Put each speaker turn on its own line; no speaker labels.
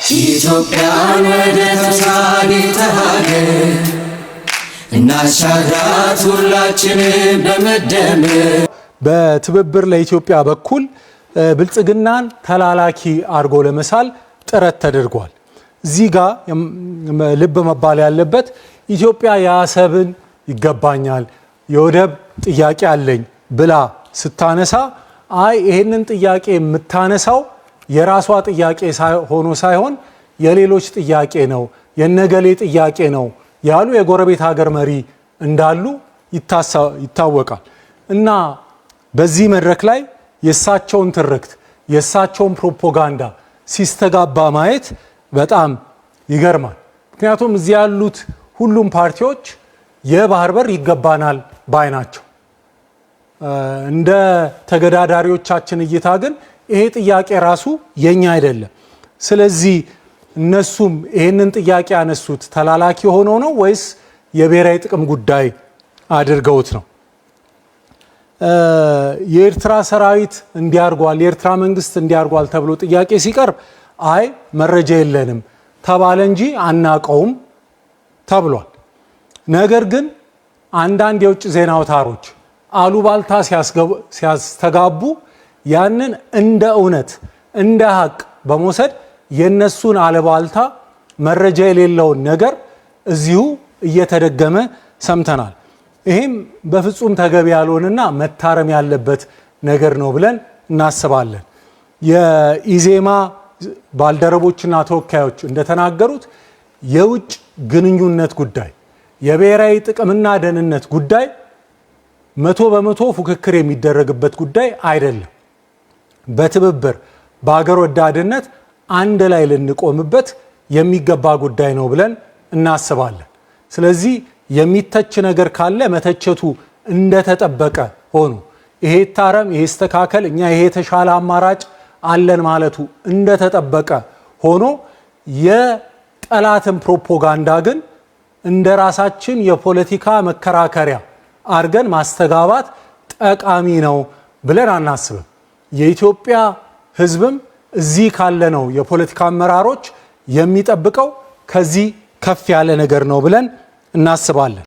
ኢትዮጵያን ወደ ተስፋ ሀገር እናሻግራት ሁላችንም በመደመር።
በትብብር ለኢትዮጵያ በኩል ብልጽግናን ተላላኪ አድርጎ ለመሳል ጥረት ተደርጓል። እዚህ ጋር ልብ መባል ያለበት ኢትዮጵያ የአሰብን ይገባኛል የወደብ ጥያቄ አለኝ ብላ ስታነሳ አይ ይሄንን ጥያቄ የምታነሳው የራሷ ጥያቄ ሆኖ ሳይሆን የሌሎች ጥያቄ ነው የነገሌ ጥያቄ ነው ያሉ የጎረቤት ሀገር መሪ እንዳሉ ይታወቃል። እና በዚህ መድረክ ላይ የሳቸውን ትርክት የሳቸውን ፕሮፓጋንዳ ሲስተጋባ ማየት በጣም ይገርማል። ምክንያቱም እዚህ ያሉት ሁሉም ፓርቲዎች የባህር በር ይገባናል ባይ ናቸው። እንደ ተገዳዳሪዎቻችን እይታ ግን ይሄ ጥያቄ ራሱ የኛ አይደለም። ስለዚህ እነሱም ይሄንን ጥያቄ ያነሱት ተላላኪ ሆኖ ነው ወይስ የብሔራዊ ጥቅም ጉዳይ አድርገውት ነው? የኤርትራ ሰራዊት እንዲያርጓል የኤርትራ መንግስት እንዲያርጓል ተብሎ ጥያቄ ሲቀርብ አይ መረጃ የለንም ተባለ እንጂ አናቀውም ተብሏል። ነገር ግን አንዳንድ የውጭ ዜና አውታሮች አሉባልታ ሲያስተጋቡ ያንን እንደ እውነት እንደ ሀቅ በመውሰድ የነሱን አሉባልታ መረጃ የሌለውን ነገር እዚሁ እየተደገመ ሰምተናል። ይሄም በፍጹም ተገቢ ያልሆነና መታረም ያለበት ነገር ነው ብለን እናስባለን። የኢዜማ ባልደረቦችና ተወካዮች እንደተናገሩት የውጭ ግንኙነት ጉዳይ የብሔራዊ ጥቅምና ደህንነት ጉዳይ 100% ፉክክር የሚደረግበት ጉዳይ አይደለም። በትብብር በአገር ወዳድነት አንድ ላይ ልንቆምበት የሚገባ ጉዳይ ነው ብለን እናስባለን። ስለዚህ የሚተች ነገር ካለ መተቸቱ እንደተጠበቀ ሆኖ ይሄ ታረም ይሄስተካከል እኛ ይሄ የተሻለ አማራጭ አለን ማለቱ እንደተጠበቀ ሆኖ የጠላትን ፕሮፓጋንዳ ግን እንደ ራሳችን የፖለቲካ መከራከሪያ አርገን ማስተጋባት ጠቃሚ ነው ብለን አናስብም። የኢትዮጵያ ሕዝብም እዚህ ካለ ነው የፖለቲካ አመራሮች የሚጠብቀው ከዚህ ከፍ ያለ ነገር ነው ብለን እናስባለን።